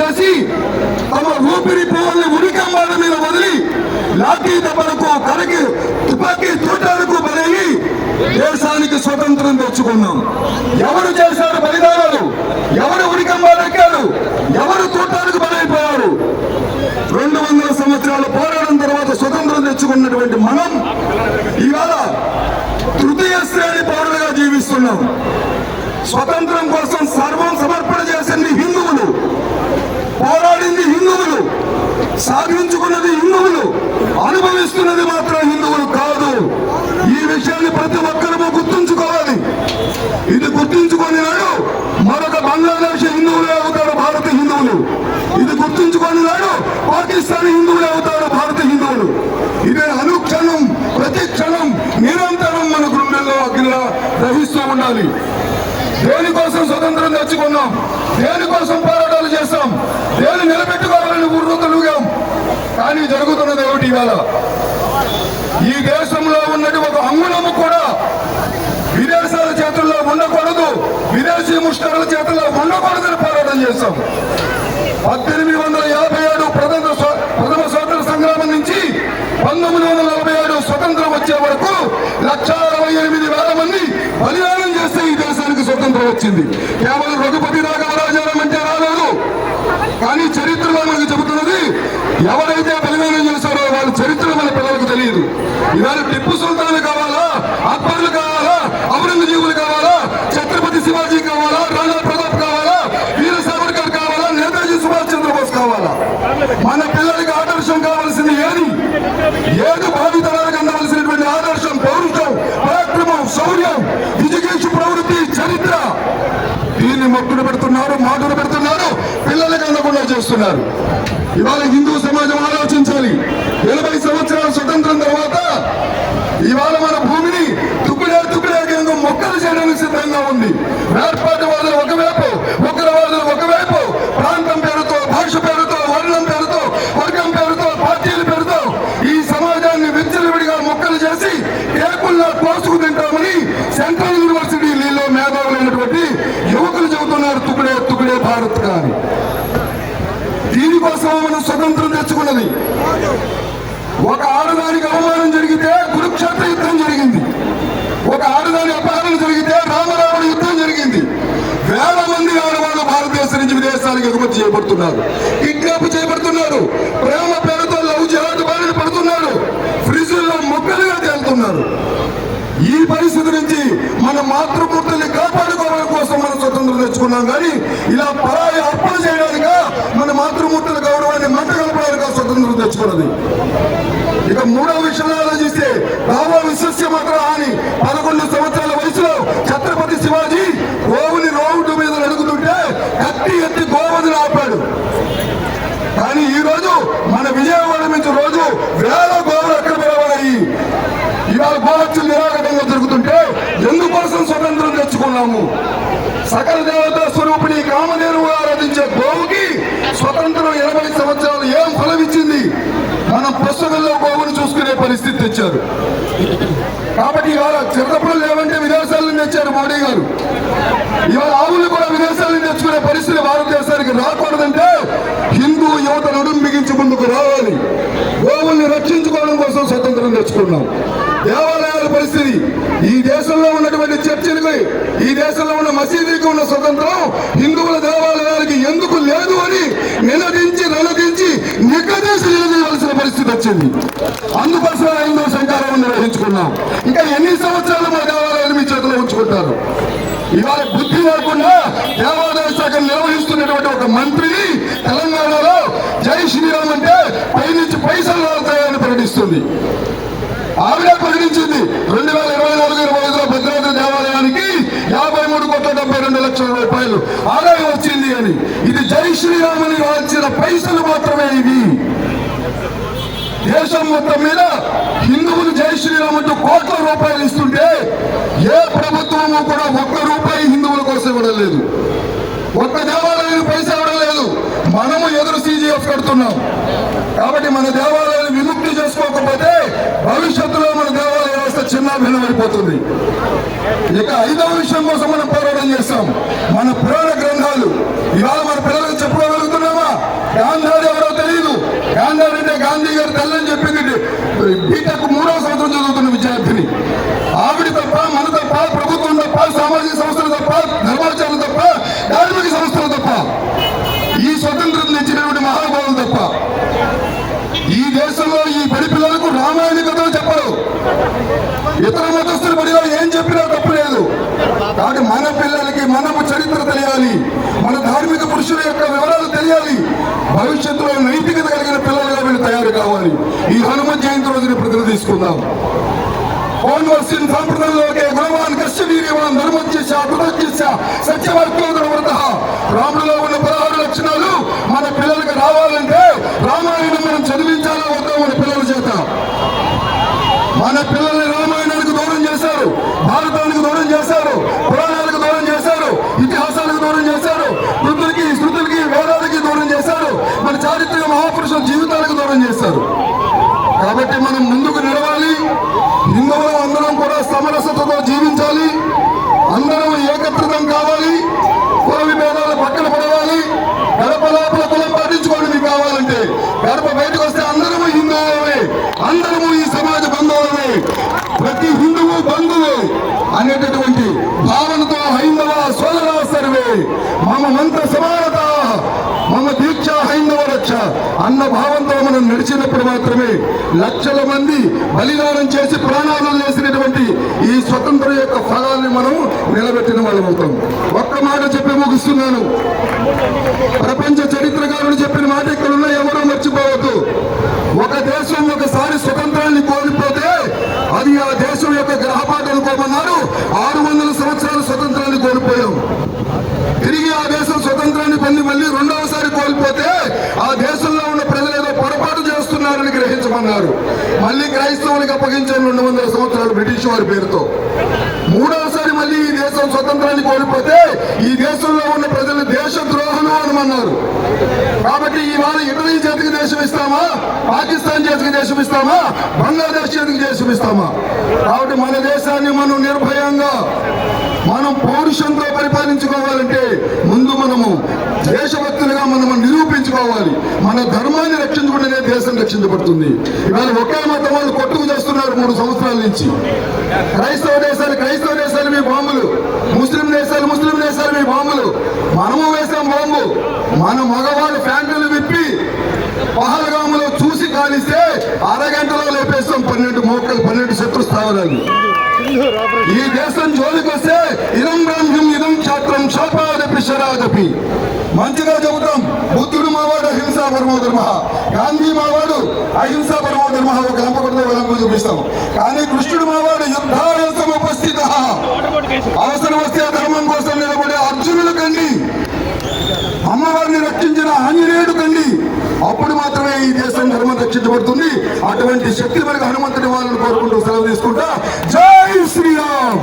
చేసి తమ ఊపిరి పోల్ని ఉరికంబాల మీద వదిలి లాఠీ దెబ్బలకు కరకి తుపాకీ తోటాలకు బలయ్యి దేశానికి స్వతంత్రం తెచ్చుకున్నాం. ఎవరు చేశారు బలిదానాలు? ఎవరు ఉరికంబాలెక్కారు? ఎవరు తోటాలకు బలైపోయారు? 200 సంవత్సరాల పోరాటం తర్వాత స్వతంత్రం తెచ్చుకున్నటువంటి మనం ఇవాళ తృతీయ శ్రేణి పౌరులుగా జీవిస్తున్నాం. స్వతంత్రం కోసం సర్వం సమర్పణ చేసింది హిందువులు, పోరాడింది హిందువులు, సాధించుకున్నది హిందువులు, అనుభవిస్తున్నది మాత్రం హిందువులు కాదు. ఈ విషయాన్ని ప్రతి ఒక్కరూ గుర్తుంచుకోవాలి. ఇది గుర్తుంచుకొని నాడు మరొక బంగ్లాదేశ్ హిందువులే అవుతారు భారత హిందువులు. ఇది గుర్తుంచుకొని నాడు పాకిస్తాన్ హిందువులే అవుతారు భారత హిందువులు. ఇదే అనుక్షణం ప్రతి క్షణం నిరంతరం మన గుండెల్లో అగ్నిలా గ్రహిస్తూ ఉండాలి. దేనికోసం స్వతంత్రం తెచ్చుకున్నాం, దేనికోసం పోరాటాలు చేస్తాం, దేని నిలబెట్టుకోవాలని ఉర్రూతలుగాం. కానీ జరుగుతున్నది ఏమిటి? ఇవాళ ఈ దేశంలో ఉన్నటి ఒక అంగుళము కూడా విదేశాల చేతుల్లో ఉండకూడదు, విదేశీ ముష్కరుల చేతుల్లో ఉండకూడదని పోరాటం చేస్తాం. 1857 ప్రథమ స్వాతంత్ర సంగ్రామం నుంచి 1947 స్వతంత్రం వచ్చే వరకు 1,68,000 మంది బలిదానం చేస్తే ఈ దేశానికి స్వతంత్రం వచ్చింది. కేవలం రఘుపతి రాఘవరాజారాం అంటే రాలేదు. కానీ చరిత్రలో మనకు చెబుతున్నది ఎవరైతే బలిదానం చేశారో వాళ్ళ చరిత్ర మన పిల్లలకు తెలియదు. ఇవాళ టిప్పు సుల్తాన్ కావాలా, అక్బర్లు కావాలా, ఔరంగజేబులు కావాలా, ఛత్రపతి శివాజీ కావాలా, రాణా ప్రతాప్ కావాలా, వీర సావర్కర్ కావాలా, నేతాజీ సుభాష్ చంద్రబోస్ కావాలా? మన పిల్లలకి ఆదర్శం కావాల్సింది ఏది భావితరాలకు అందవలసినటువంటి ఆదర్శం, పౌరుషం, పరాక్రమం, శౌర్యం, విజిగీషు ప్రవృత్తి, చరిత్ర. దీన్ని మొక్కుడు పెడుతున్నారు, మాటలు పెడుతున్నారు, పిల్లలకు అందకుండా చేస్తున్నారు. ఇవాళ హిందూ సమాజం ఆలోచించాలి. 80 సంవత్సరాల స్వతంత్రం తర్వాత ఇవాళ మన భూమిని తుక్కుడే కేంద్ర మొక్కలు చేయడానికి సిద్ధంగా ఉంది. వేర్పాటువాదులు ఒకవైపు, ఉగ్రవాదులు ఒకవైపు, ప్రాంతం పేరుతో, భాష పేరుతో, వర్ణం పేరుతో, వర్గం పేరుతో, పార్టీల పేరుతో ఈ సమాజాన్ని విచ్చలవిడిగా మొక్కలు చేసి కేకుల్లో కోసుకు తింటామని సెంట్రల్ యూనివర్సిటీలో మేధావులైనటువంటి యువకులు చెబుతున్నారు. తుక్కుడే భారత్ కానీ దీనికోసం మనం స్వతంత్రం తెచ్చుకున్నది. ఒక ఆడదానికి అవమానం జరిగితే కురుక్షేత్ర యుద్ధం జరిగింది. ఒక ఆడదాని అపహరణ జరిగితే రామరావణ యుద్ధం జరిగింది. వేల మంది ఆడవాళ్ళు భారతదేశం నుంచి విదేశాలకు ఎగుమతి చేయబడుతున్నారు, కిడ్నాప్ చేయబడుతున్నారు, ప్రేమ పేరుతో లవ్ జిహాద్ బారిన పడుతున్నారు, ఫ్రిడ్జ్లో మొక్కలుగా తేలుతున్నారు. ఈ పరిస్థితి నుంచి మన మాతృమూర్తుల్ని కాపాడుకోవడం కోసం మనం స్వతంత్రం తెచ్చుకున్నాం. కానీ ఇలా పరాయి అర్పణ చేయడానిక, మన మాతృమూర్తుల గౌరవాన్ని మంట కలపడానిక స్వతంత్రం తెచ్చుకున్నది. ఇక మూడవ విషయంలో ఆలోచిస్తే రామో విశ్వస్య మాత్రం అని 11 సంవత్సరాల వయసులో ఛత్రపతి శివాజీ గోవుని రోడ్డు మీద నడుగుతుంటే కత్తి ఎత్తి గోవదిని ఆపాడు. కానీ ఈ రోజు మన విజయవాడ నుంచి రోజు వేల గోవులు ఎక్కడ పిలవడాయి. ఇవాళ గోహత్యలు నిరాఘటంగా జరుగుతుంటే ఎందుకోసం స్వతంత్రం తెచ్చుకున్నాము? సకల దేవతా స్వరూపిణి కామధేనువు ఆరాధించే గోవుకి స్వతంత్రం 80 సంవత్సరాలు ఏం ఫలమిచ్చింది? మనం పుస్తకంలో గోవును చూసుకునే పరిస్థితి తెచ్చారు. కాబట్టి ఇవాళ చిరతపులు లేవంటే విదేశాల నుంచి తెచ్చారు మోడీ గారు. ఇవాళ ఆవులు కూడా విదేశాల నుంచి తెచ్చుకునే పరిస్థితి భారతదేశానికి రాకూడదంటే హిందూ యువత నడుం బిగించి ముందుకు రావాలి. గోవుల్ని రక్షించుకోవడం కోసం స్వతంత్రం తెచ్చుకున్నాం. దేవాలయాల పరిస్థితి, ఈ దేశంలో ఉన్నటువంటి చర్చిలకి, ఈ దేశంలో ఉన్న మసీదుకి ఉన్న స్వతంత్రం హిందువుల దేవాలయాలకి ఎందుకు లేదు అని నిలదించి నిగ్గదీసి నిలదీయవలసిన పరిస్థితి వచ్చింది. అందుకోసం హిందూ సంకారం నిర్వహించుకున్నాం. ఇంకా ఎన్ని సంవత్సరాలు మా దేవాలయాలు మీ చేతిలో ఉంచుకుంటారు? ఇవాళ బుద్ధి లేకుండా దేవాదాయ శాఖ నిర్వహిస్తున్నటువంటి ఒక మంత్రిని తెలంగాణలో జై శ్రీరామ్ అంటే పైనుంచి పైసలు రాలుతాయని ప్రకటిస్తుంది. ఆవిడే ప్రకటించింది 2024-25లో భద్రాద్రి దేవాలయానికి 53,72,00,000 ఆదాయం వచ్చింది అని. ఇది జై శ్రీరామ్ అని రాల్చిన పైసలు మాత్రమే. ఇవి దేశం మొత్తం మీద హిందువులు జై శ్రీరామ్ అంటూ కోట్ల రూపాయలు ఇస్తుంటే ఏ ప్రభుత్వము కూడా ₹1 హిందువుల కోసం ఇవ్వడం లేదు. ఒక్క దేవాలయం పైసా ఇవ్వడం లేదు. మనము ఎదురు CGF కడుతున్నాం. కాబట్టి మన దేవాలయాన్ని విముక్తి చేసుకోకపోతే భవిష్యత్తులో మన దేవాలయ వ్యవస్థ చిన్నాభిన్నమైపోతుంది. ఇక 5వ విషయం కోసం మనం పోరాటం చేస్తాం. మన పురాణ గ్రంథాలు ఇవాళ మన పిల్లలకు చెప్పుకోగలుగుతున్నామా? బీటెక్ 3వ సంవత్సరం చదువుతున్న విద్యార్థిని. ఆవిడ తప్ప, మన తప్ప, ప్రభుత్వం తప్ప, సామాజిక సంస్థలు తప్ప, ధర్మాచారాలు తప్ప, కార్మిక సంస్థలు తప్ప, ఈ స్వతంత్రం ఇచ్చినటువంటి మహానుభావులు తప్ప ఈ దేశంలో ఈ బడి పిల్లలకు రామాయణ కథలు చెప్పరు. ఇతర మతస్థుల బడిలో ఏం చెప్పినా తప్పులేదు. కాబట్టి మన పిల్లలకి మనము చరిత్ర తెలియాలి, మన ధార్మిక పురుషుల యొక్క వివరాలు తెలియాలి, భవిష్యత్తులో నైతికత కలిగిన పిల్లలుగా వీళ్ళు తయారు కావాలి. ఈ హనుమత్ జయంతి రోజుని ప్రతిని తీసుకుందాం. పౌర్ణవర్షిన్ సంప్రదాయంలోకే గుణవాన్ కశ్యవీర్యవాన్ ధర్మజ్ఞ కృతజ్ఞ సత్యవాక్యోదరవ్రత. రాముడిలో ఉన్న 16 లక్షణాలు మన పిల్లలకు రావాలంటే రామాయణం మనం చదివించాలా వద్దా మన పిల్లల చేత? మన పిల్లల్ని రామాయణానికి దూరం చేశారు, భారతానికి దూరం చేశారు, పురాణాలకు దూరం చేశారు, ఇతిహాసాలకు దూరం చేశారు, వృద్ధులకి శృతులకి వేదాలకి దూరం చేశారు, మన చారిత్రక మహాపురుషుల జీవితాలకు దూరం చేశారు. కాబట్టి మనం ముందుకు నడవాలి. హిందువులు అందరం కూడా సమరసతతో జీవించాలి, అందరం ఏకత్రితం కావాలి, కుల విభేదాలు పక్కన పడవాలి. గడప లోపల కులం పాటించుకోండి మీకు కావాలంటే, గడప బయటకు వస్తే అందరము హిందువులమే, అందరము ఈ సమాజ బంధువులమే, ప్రతి హిందువు బంధువే అనేటటువంటి భావనతో హైందవ సోదర సర్వే మమ మంత్ర సమానత మమ దీక్ష హైందవ రక్ష అన్న భావంతో మనం నడిచినప్పుడు మాత్రమే లక్షల మంది బలిదానం చేసి ప్రాణాలు వేసినటువంటి ఈ స్వతంత్రం యొక్క ఫలాన్ని మనం నిలబెట్టిన వాళ్ళం అవుతాం. ఒక్క మాట చెప్పి ముగిస్తున్నాను. ప్రపంచ చరిత్రకారులు చెప్పిన మాట ఇక్కడ ఉన్న ఎవరూ మర్చిపోవద్దు. ఒక దేశం ఒకసారి స్వతంత్రాన్ని కోల్పోతే అది ఆ దేశం యొక్క గ్రహపాటు అనుకోమన్నారు. 600 సంవత్సరాలు స్వతంత్రాన్ని కోల్పోయాం. తిరిగి ఆ దేశం స్వతంత్రాన్ని పొంది మళ్ళీ 2వసారి కోల్పోతే ఆ దేశంలో ఉన్న ప్రజలు ఏదో పొరపాటు చేస్తున్నారని గ్రహించమన్నారు. మళ్ళీ క్రైస్తవులకు అప్పగించారు 200 సంవత్సరాలు బ్రిటిష్ వారి పేరుతో. 3వసారి మళ్ళీ ఈ దేశం స్వతంత్రాన్ని కోల్పోతే ఈ దేశంలో ఉన్న ప్రజలు దేశద్రోహులు అనమన్నారు. కాబట్టి ఇవాళ ఇటలీ చేతికి దేశం ఇస్తామా, పాకిస్తాన్ చేతికి దేశం ఇస్తామా, బంగ్లాదేశ్ చేతికి దేశం ఇస్తామా? కాబట్టి మన దేశాన్ని మనం నిర్భయంగా మనం పౌరుషంతో పరిపాలించుకోవాలంటే ముందు మనము దేశభక్తులుగా మనము నిరూపించుకోవాలి. మన ధర్మాన్ని రక్షించుకుంటేనే దేశం రక్షించబడుతుంది. ఇవాళ ఒకే మతం వాళ్ళు కొట్టుకు చేస్తున్నారు 3 సంవత్సరాల నుంచి. క్రైస్తవ దేశాలు మీ బాంబులు, ముస్లిం దేశాలు మీ బాంబులు. మనము వేసాం బాంబు. మన మగవాళ్ళు ఫ్యాంకులు విప్పి పహల్గాములో చూసి కాలిస్తే అరగంటలో లేపేస్తాం 12 శత్రు స్థావరాలు. ఈ దేశం జోలికి వస్తే ఇదం బ్రహ్మం ఇదం క్షాత్రం శాపాదపి శరాదపి మంచిగా చెబుతాం. బుద్ధుడు మావాడు అహింసా పరమో ధర్మ, గాంధీ మావాడు అహింసా పరమో ధర్మ, ఒక లంపకడితో లంప చూపిస్తాం. కానీ కృష్ణుడు మావాడు యుద్ధాయ సముపస్థిత, అవసరం వస్తే ధర్మం కోసం నిలబడే అర్జునుడు కండి, అమ్మవారిని రక్షించిన ఆంజనేయుడు కండి. అప్పుడు మాత్రమే ఈ దేశం ధర్మం రక్షించబడుతుంది. అటువంటి శక్తి మనకు హనుమంతుడి వాళ్ళని కోరుకుంటూ సెలవు తీసుకుంటా. జై శ్రీరామ్.